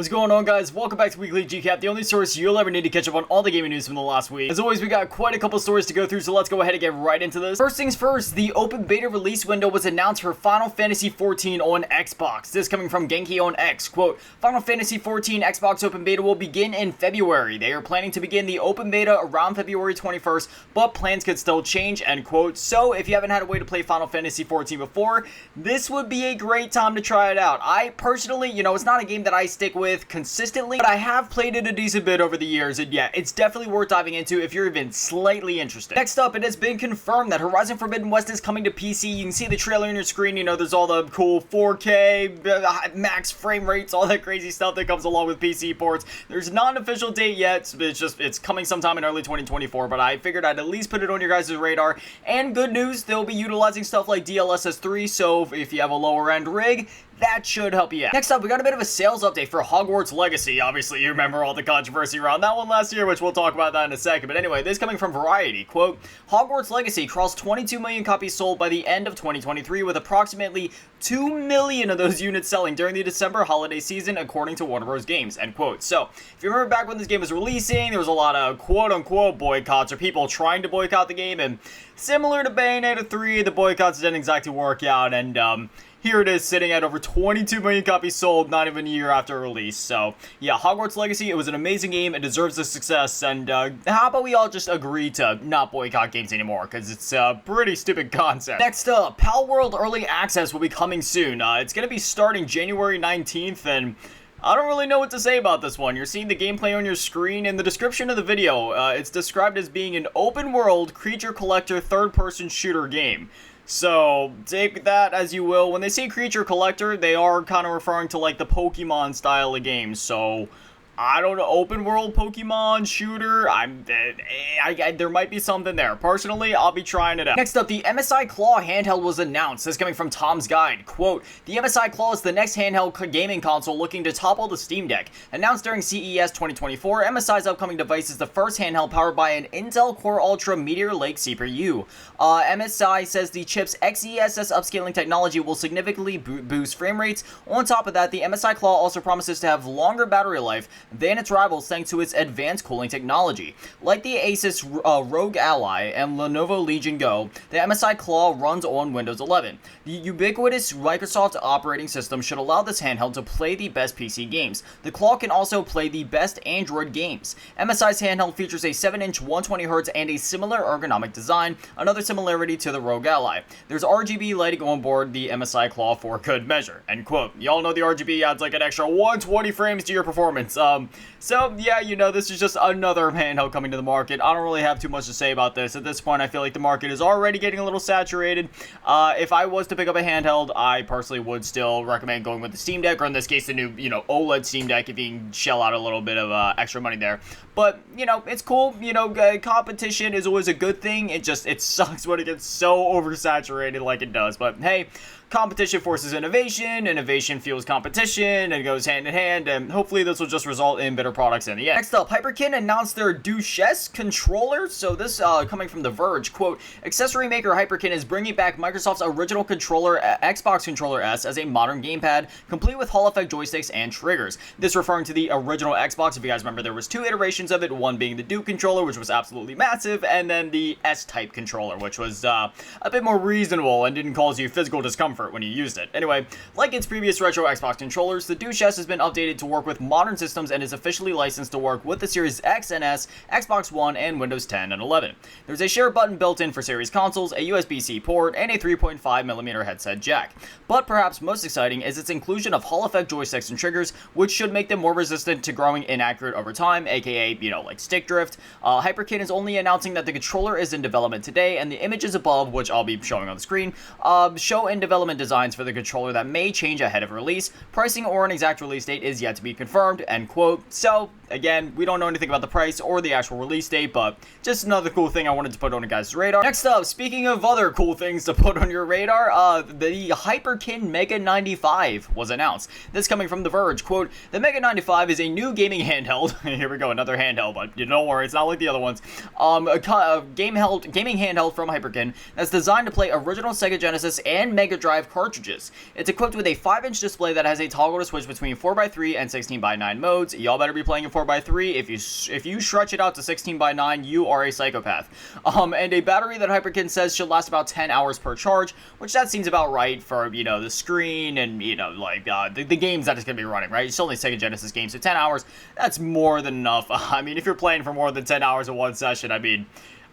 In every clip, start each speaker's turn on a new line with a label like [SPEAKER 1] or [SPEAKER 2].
[SPEAKER 1] What's going on, guys? Welcome back to Weekly GCap, the only source you'll ever need to catch up on all the gaming news from the last week. As always, we got quite a couple stories to go through, so let's go ahead and get right into this. First things first, the open beta release window was announced for Final Fantasy XIV on Xbox. This coming from Genki on X. Quote, Final Fantasy XIV Xbox open beta will begin in February. They are planning to begin the open beta around February 21st, but plans could still change, end quote. So, if you haven't had a way to play Final Fantasy XIV before, this would be a great time to try it out. I personally, it's not a game that I stick with consistently, but I have played it a decent bit over the years, and yeah, it's definitely worth diving into if you're even slightly interested. Next up, it has been confirmed that Horizon Forbidden West is coming to PC. You can see the trailer on your screen. There's all the cool 4K, max frame rates, all that crazy stuff that comes along with PC ports. There's not an official date yet, it's coming sometime in early 2024, but I figured I'd at least put it on your guys' radar. And good news, they'll be utilizing stuff like DLSS 3, so if you have a lower end rig, that should help you out. Next up, we got a bit of a sales update for Hogwarts Legacy. Obviously, you remember all the controversy around that one last year, which we'll talk about that in a second. But anyway, this coming from Variety. Quote, Hogwarts Legacy crossed 22 million copies sold by the end of 2023, with approximately 2 million of those units selling during the December holiday season, according to Warner Bros. Games, end quote. So, if you remember back when this game was releasing, there was a lot of quote-unquote boycotts, or people trying to boycott the game, and similar to Bayonetta 3, the boycotts didn't exactly work out, and here it is, sitting at over 22 million copies sold, not even a year after release. So, yeah, Hogwarts Legacy, it was an amazing game. It deserves the success. And how about we all just agree to not boycott games anymore? Because it's a pretty stupid concept. Next up, Palworld Early Access will be coming soon. It's going to be starting January 19th, and I don't really know what to say about this one. You're seeing the gameplay on your screen. In the description of the video, it's described as being an open-world, creature-collector, third-person shooter game. So, take that as you will. When they say creature collector, they are kind of referring to like the Pokemon style of games. So, I don't know, open world Pokemon shooter, there might be something there. Personally, I'll be trying it out. Next up, the MSI Claw handheld was announced. This is coming from Tom's Guide. Quote, the MSI Claw is the next handheld gaming console looking to topple the Steam Deck. Announced during CES 2024, MSI's upcoming device is the first handheld powered by an Intel Core Ultra Meteor Lake CPU. MSI says the chip's XeSS upscaling technology will significantly boost frame rates. On top of that, the MSI Claw also promises to have longer battery life than its rivals thanks to its advanced cooling technology. Like the Asus ROG Ally and Lenovo Legion Go, the MSI Claw runs on Windows 11. The ubiquitous Microsoft operating system should allow this handheld to play the best PC games. The Claw can also play the best Android games. MSI's handheld features a 7-inch 120Hz and a similar ergonomic design, another similarity to the ROG Ally. There's RGB lighting on board the MSI Claw for good measure, end quote. Y'all know the RGB adds like an extra 120 frames to your performance. So, yeah, this is just another handheld coming to the market. I don't really have too much to say about this. At this point, I feel like the market is already getting a little saturated. If I was to pick up a handheld, I personally would still recommend going with the Steam Deck, or in this case, the new, OLED Steam Deck if you can shell out a little bit of extra money there. But, it's cool. Competition is always a good thing. It sucks when it gets so oversaturated like it does. But, hey, competition forces innovation, innovation fuels competition, and it goes hand in hand, and hopefully this will just result in better products in the end. Next up, Hyperkin announced their DcuhesS controller. So this coming from The Verge, quote, accessory maker Hyperkin is bringing back Microsoft's original controller, Xbox Controller S, as a modern gamepad, complete with Hall effect joysticks and triggers. This referring to the original Xbox. If you guys remember, there was two iterations of it, one being the Duke controller, which was absolutely massive, and then the S-type controller, which was a bit more reasonable and didn't cause you physical discomfort when you used it. Anyway, like its previous retro Xbox controllers, the DcuhesS has been updated to work with modern systems and is officially licensed to work with the Series X and S, Xbox One, and Windows 10 and 11. There's a share button built in for Series consoles, a USB-C port, and a 3.5mm headset jack. But perhaps most exciting is its inclusion of Hall effect joysticks and triggers, which should make them more resistant to growing inaccurate over time, aka, like stick drift. Hyperkin is only announcing that the controller is in development today, and the images above, which I'll be showing on the screen, show in development designs for the controller that may change ahead of release. Pricing or an exact release date is yet to be confirmed, end quote. So, again, we don't know anything about the price or the actual release date, but just another cool thing I wanted to put on your guys' radar. Next up, speaking of other cool things to put on your radar, the Hyperkin Mega 95 was announced. This coming from The Verge, quote, the Mega 95 is a new gaming handheld. Here we go, another handheld, but don't worry, it's not like the other ones. A gaming handheld from Hyperkin that's designed to play original Sega Genesis and Mega Drive 5 cartridges. It's equipped with a 5-inch display that has a toggle to switch between 4x3 and 16x9 modes. Y'all better be playing in 4x3. If you stretch it out to 16x9, you are a psychopath. And a battery that Hyperkin says should last about 10 hours per charge, which that seems about right for, you know, the screen and, you know, like, the games that it's going to be running, right? It's only Sega Genesis games, so 10 hours, that's more than enough. I mean, if you're playing for more than 10 hours in one session, I mean,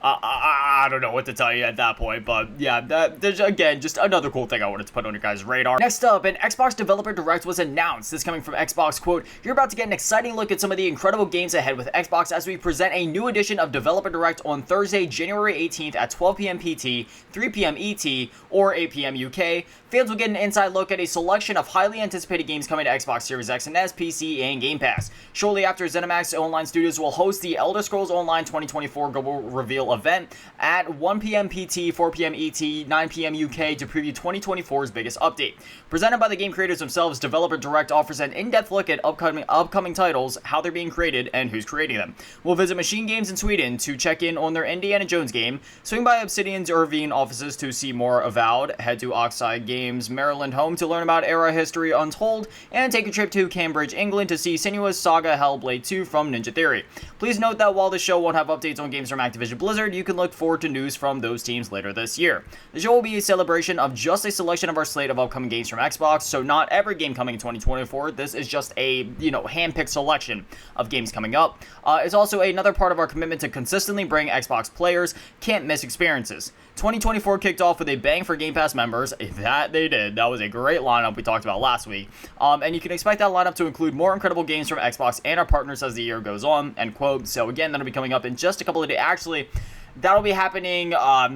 [SPEAKER 1] I don't know what to tell you at that point, but yeah, there's, again, just another cool thing I wanted to put on your guys' radar. Next up, an Xbox Developer Direct was announced. This coming from Xbox, quote, "You're about to get an exciting look at some of the incredible games ahead with Xbox as we present a new edition of Developer Direct on Thursday, January 18th at 12 p.m. PT, 3 p.m. ET, or 8 p.m. UK. Fans will get an inside look at a selection of highly anticipated games coming to Xbox Series X and S, PC, and Game Pass. Shortly after, ZeniMax Online Studios will host the Elder Scrolls Online 2024 Global Reveal event at 1 p.m. PT, 4 p.m. ET, 9 p.m. UK to preview 2024's biggest update. Presented by the game creators themselves, Developer Direct offers an in-depth look at upcoming titles, how they're being created, and who's creating them. We'll visit Machine Games in Sweden to check in on their Indiana Jones game, swing by Obsidian's Irvine offices to see more Avowed, head to Oxide Games Maryland home to learn about Era History Untold, and take a trip to Cambridge, England to see Sinuous Saga Hellblade 2 from Ninja Theory. Please note that while the show won't have updates on games from Activision Blizzard, you can look forward to news from those teams later this year. The show will be a celebration of just a selection of our slate of upcoming games from Xbox, so not every game coming in 2024. This is just a, you know, hand-picked selection of games coming up. It's also another part of our commitment to consistently bring Xbox players can't-miss experiences. 2024 kicked off with a bang for Game Pass members. That they did. That was a great lineup we talked about last week. And you can expect that lineup to include more incredible games from Xbox and our partners as the year goes on, end quote. So again, that'll be coming up in just a couple of days. Actually, that'll be happening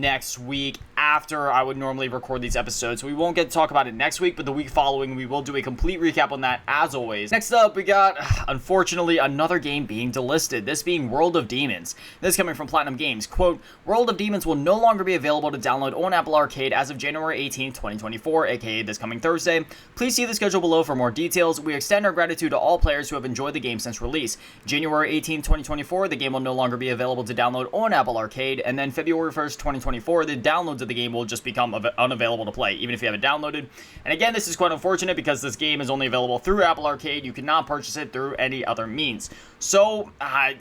[SPEAKER 1] next week after I would normally record these episodes. So we won't get to talk about it next week, but the week following we will do a complete recap on that as always. Next up, we got, unfortunately, another game being delisted, this being World of Demons. This coming from Platinum Games, quote, "World of Demons will no longer be available to download on Apple Arcade as of January 18th, 2024, aka this coming Thursday. Please see the schedule below for more details. We extend our gratitude to all players who have enjoyed the game since release. January 18th, 2024, the game will no longer be available to download on Apple Arcade, and then February 1st, 2024, the downloads of the game will just become unavailable to play, even if you have it downloaded. And again, this is quite unfortunate because this game is only available through Apple Arcade. You cannot purchase it through any other means. So,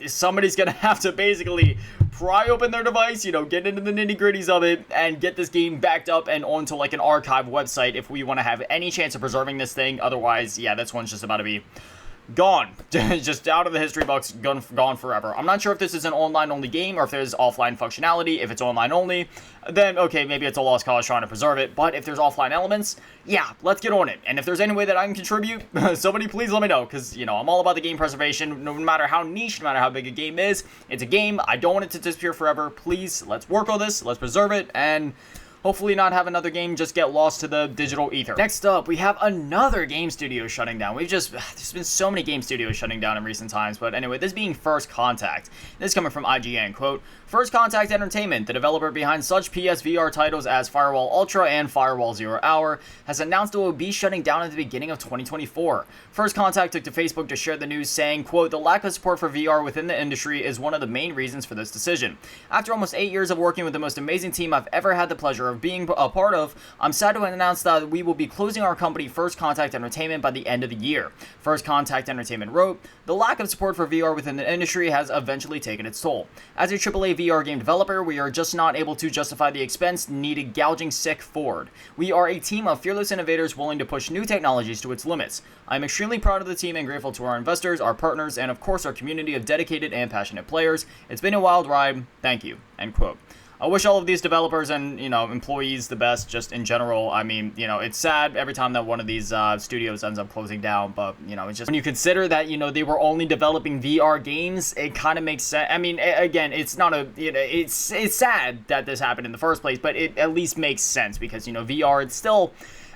[SPEAKER 1] somebody's gonna have to basically pry open their device, you know, get into the nitty-gritties of it, and get this game backed up and onto, like, an archive website if we want to have any chance of preserving this thing. Otherwise, yeah, this one's just about to be gone. Just out of the history books, gone forever. I'm not sure if this is an online-only game or if there's offline functionality. If it's online-only, then, okay, maybe it's a lost cause trying to preserve it. But if there's offline elements, yeah, let's get on it. And if there's any way that I can contribute, somebody please let me know. Because, you know, I'm all about the game preservation. No matter how niche, no matter how big a game is, it's a game. I don't want it to disappear forever. Please, let's work on this. Let's preserve it. And hopefully not have another game just get lost to the digital ether. Next up, we have another game studio shutting down. There's been so many game studios shutting down in recent times, but anyway, this being First Contact. This is coming from IGN, quote, "First Contact Entertainment, the developer behind such PSVR titles as Firewall Ultra and Firewall Zero Hour, has announced it will be shutting down at the beginning of 2024. First Contact took to Facebook to share the news, saying, quote, "The lack of support for VR within the industry is one of the main reasons for this decision. After almost 8 years of working with the most amazing team I've ever had the pleasure of being a part of, I'm sad to announce that we will be closing our company First Contact Entertainment by the end of the year." First Contact Entertainment wrote, "The lack of support for VR within the industry has eventually taken its toll. As a AAA VR game developer, we are just not able to justify the expense needed gouging sick forward. We are a team of fearless innovators willing to push new technologies to its limits. I'm extremely proud of the team and grateful to our investors, our partners, and of course our community of dedicated and passionate players. It's been a wild ride. Thank you." End quote. I wish all of these developers and, you know, employees the best just in general. I mean, you know, it's sad every time that one of these studios ends up closing down, but, you know, it's just when you consider that, you know, they were only developing VR games, it kind of makes sense. I mean, again, it's not a, you know, it's sad that this happened in the first place, but it at least makes sense because, you know, VR, it's still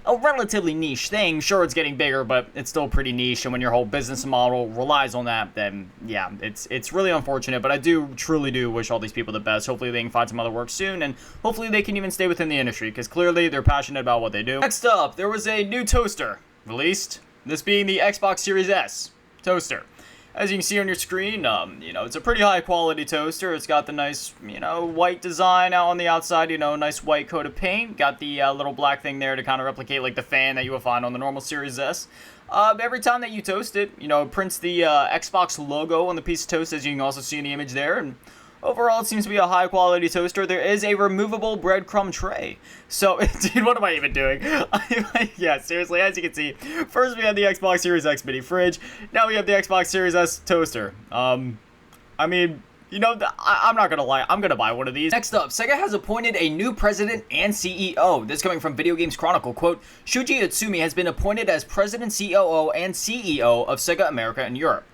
[SPEAKER 1] a relatively niche thing. Sure, it's getting bigger, but it's still pretty niche, and when your whole business model relies on that, then yeah, it's really unfortunate, but I truly do wish all these people the best. Hopefully they can find some other work soon, and hopefully they can even stay within the industry, because clearly they're passionate about what they do. Next up, there was a new toaster released, this being the Xbox Series S toaster. As you can see on your screen, you know, it's a pretty high quality toaster. It's got the nice, you know, white design out on the outside, you know, nice white coat of paint. Got the little black thing there to kind of replicate like the fan that you will find on the normal Series S. Every time that you toast it, you know, it prints the Xbox logo on the piece of toast, as you can also see in the image there, and overall, it seems to be a high-quality toaster. There is a removable breadcrumb tray. So, dude, what am I even doing? Yeah, seriously, as you can see, first we had the Xbox Series X mini fridge. Now we have the Xbox Series S toaster. I mean, you know, I'm not gonna lie, I'm gonna buy one of these. Next up, SEGA has appointed a new president and CEO. This coming from Video Games Chronicle, quote, Shuji Utsumi has been appointed as president, COO, and CEO of SEGA America and Europe.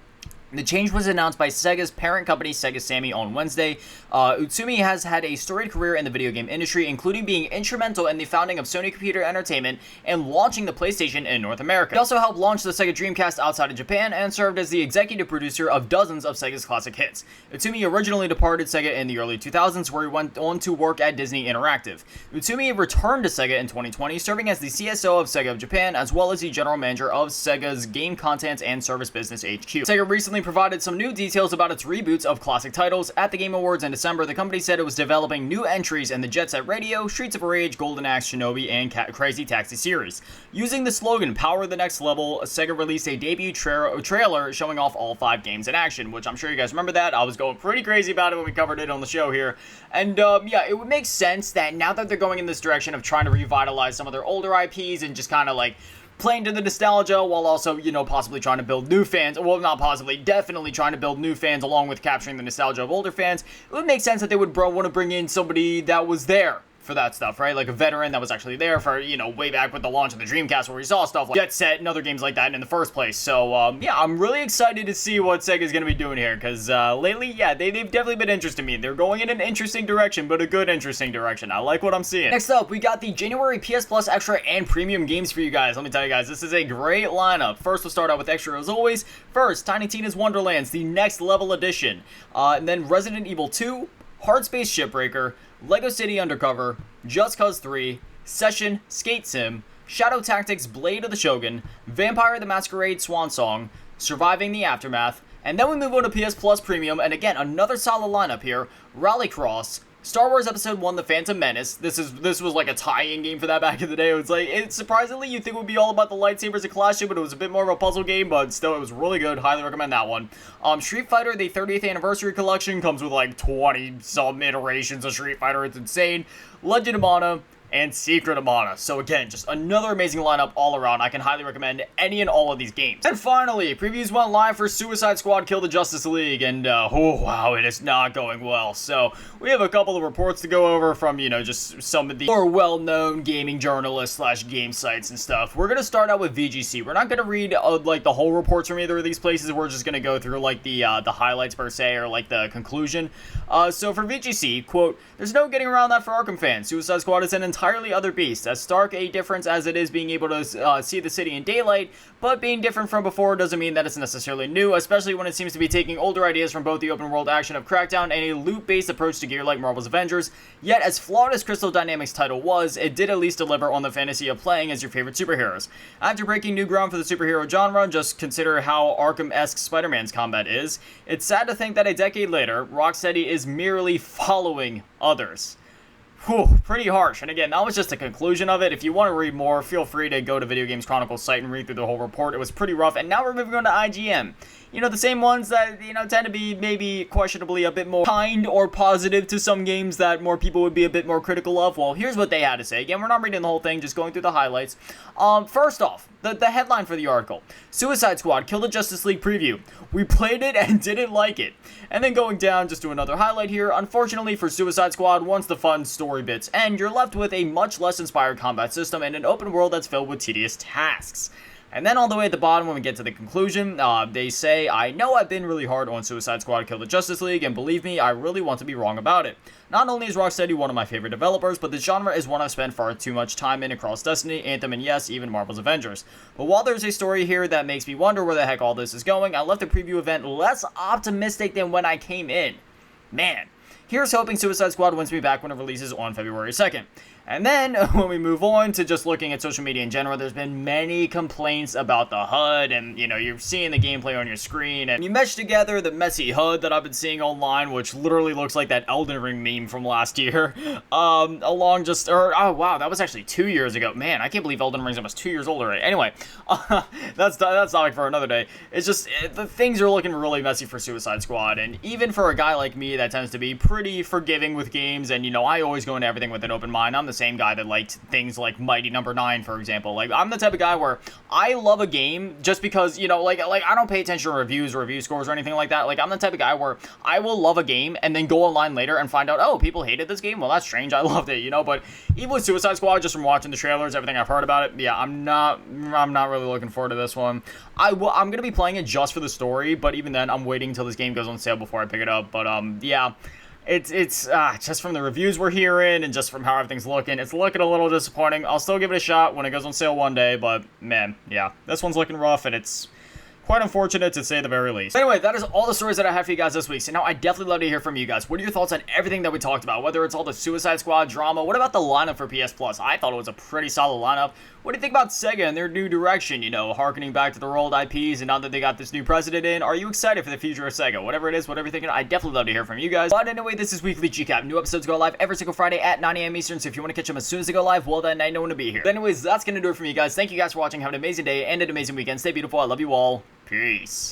[SPEAKER 1] The change was announced by SEGA's parent company, Sega Sammy, on Wednesday. Utsumi has had a storied career in the video game industry, including being instrumental in the founding of Sony Computer Entertainment and launching the PlayStation in North America. He also helped launch the Sega Dreamcast outside of Japan and served as the executive producer of dozens of Sega's classic hits. Utsumi originally departed Sega in the early 2000s, where he went on to work at Disney Interactive. Utsumi returned to Sega in 2020, serving as the CSO of Sega of Japan, as well as the general manager of Sega's game content and service business HQ. Sega recently provided some new details about its reboots of classic titles. At the Game Awards in December, the company said it was developing new entries in the Jet Set Radio, Streets of Rage, Golden Axe, Shinobi, and Crazy Taxi series. Using the slogan, Power the Next Level, Sega released a debut trailer showing off all 5 games in action, which I'm sure you guys remember that. I was going pretty crazy about it when we covered it on the show here. And yeah, it would make sense that now that they're going in this direction of trying to revitalize some of their older IPs and just kind of like playing to the nostalgia while also, you know, possibly trying to build new fans. Well, not possibly, definitely trying to build new fans along with capturing the nostalgia of older fans. It would make sense that they would want to bring in somebody that was there for that stuff, right? Like a veteran that was actually there for, you know, way back with the launch of the Dreamcast, where we saw stuff like Jet Set and other games like that in the first place. So, yeah, I'm really excited to see what Sega's going to be doing here, because lately, yeah, they've definitely been interesting to me. They're going in an interesting direction, but a good interesting direction. I like what I'm seeing. Next up, we got the January PS Plus Extra and Premium games for you guys. Let me tell you guys, this is a great lineup. First, we'll start out with Extra as always. First, Tiny Tina's Wonderlands, the Next Level Edition. And then Resident Evil 2, Hard Space Shipbreaker, LEGO City Undercover, Just Cause 3, Session, Skate Sim, Shadow Tactics, Blade of the Shogun, Vampire the Masquerade Swan Song, Surviving the Aftermath, and then we move on to PS Plus Premium, and again, another solid lineup here, Rallycross, Star Wars Episode 1, The Phantom Menace. This was like a tie-in game for that back in the day. It was like, surprisingly, you'd think it would be all about the lightsabers and clashing, but it was a bit more of a puzzle game, but still, it was really good. Highly recommend that one. Street Fighter, the 30th Anniversary Collection, comes with like 20-some iterations of Street Fighter. It's insane. Legend of Mana, and Secret of Mana. So again, just another amazing lineup all around. I can highly recommend any and all of these games. And finally, previews went live for Suicide Squad Kill the Justice League, and oh wow, it is not going well. So we have a couple of reports to go over from, you know, just some of the more well-known gaming journalists / game sites and stuff. We're gonna start out with VGC. We're not gonna read like the whole reports from either of these places. We're just gonna go through like the highlights per se, or like the conclusion. So for VGC, quote, "There's no getting around that for Arkham fans. Suicide Squad is an entirely other beast. As stark a difference as it is being able to see the city in daylight, but being different from before doesn't mean that it's necessarily new, especially when it seems to be taking older ideas from both the open world action of Crackdown and a loot-based approach to gear like Marvel's Avengers. Yet, as flawed as Crystal Dynamics' title was, it did at least deliver on the fantasy of playing as your favorite superheroes. After breaking new ground for the superhero genre, just consider how Arkham-esque Spider-Man's combat is. It's sad to think that a decade later, Rocksteady is merely following others." Whew, pretty harsh. And again, that was just a conclusion of it. If you want to read more, feel free to go to Video Games Chronicle's site and read through the whole report. It was pretty rough. And now we're moving on to IGN. You know, the same ones that, you know, tend to be maybe questionably a bit more kind or positive to some games that more people would be a bit more critical of. Well, here's what they had to say. Again, we're not reading the whole thing, just going through the highlights. First off, the headline for the article: Suicide Squad Kill the Justice League preview. We played it and didn't like it. And then going down just to another highlight here. Unfortunately for Suicide Squad, once the fun story bits end, you're left with a much less inspired combat system and an open world that's filled with tedious tasks. And then all the way at the bottom, when we get to the conclusion, they say, "I know I've been really hard on Suicide Squad Kill the Justice League, and believe me, I really want to be wrong about it. Not only is Rocksteady one of my favorite developers, but the genre is one I've spent far too much time in across Destiny, Anthem, and yes, even Marvel's Avengers. But while there's a story here that makes me wonder where the heck all this is going, I left the preview event less optimistic than when I came in. Man. Here's hoping Suicide Squad wins me back when it releases on February 2nd. And then when we move on to just looking at social media in general, there's been many complaints about the HUD, and you know, you're seeing the gameplay on your screen, and you mesh together the messy HUD that I've been seeing online, which literally looks like that Elden Ring meme from last year, along just, oh wow, that was actually 2 years ago. Man, I can't believe Elden Ring's almost 2 years old already. Anyway, that's topic for another day. It's just, the things are looking really messy for Suicide Squad, and even for a guy like me that tends to be pretty forgiving with games, and you know, I always go into everything with an open mind. I'm the same guy that liked things like Mighty Number 9, for example. Like, I'm the type of guy where I love a game just because, you know, like I don't pay attention to reviews or review scores or anything like that. Like, I'm the type of guy where I will love a game and then go online later and find out, oh, people hated this game? Well, that's strange. I loved it, you know? But even with Suicide Squad, just from watching the trailers, everything I've heard about it, yeah, I'm not really looking forward to this one. I'm going to be playing it just for the story, but even then, I'm waiting until this game goes on sale before I pick it up. But, yeah. It's just from the reviews we're hearing and just from how everything's looking, it's looking a little disappointing. I'll still give it a shot when it goes on sale one day, but man, yeah, this one's looking rough, and it's quite unfortunate to say the very least. Anyway, that is all the stories that I have for you guys this week. So now I'd definitely love to hear from you guys. What are your thoughts on everything that we talked about? Whether it's all the Suicide Squad drama, what about the lineup for PS Plus? I thought it was a pretty solid lineup. What do you think about SEGA and their new direction? You know, harkening back to their old IPs, and now that they got this new president in, are you excited for the future of SEGA? Whatever it is, whatever you're thinking, I'd definitely love to hear from you guys. But anyway, this is Weekly GCap. New episodes go live every single Friday at 9 a.m. Eastern, so if you want to catch them as soon as they go live, well then I know when to be here. But anyways, that's going to do it for me, guys. Thank you guys for watching. Have an amazing day and an amazing weekend. Stay beautiful. I love you all. Peace.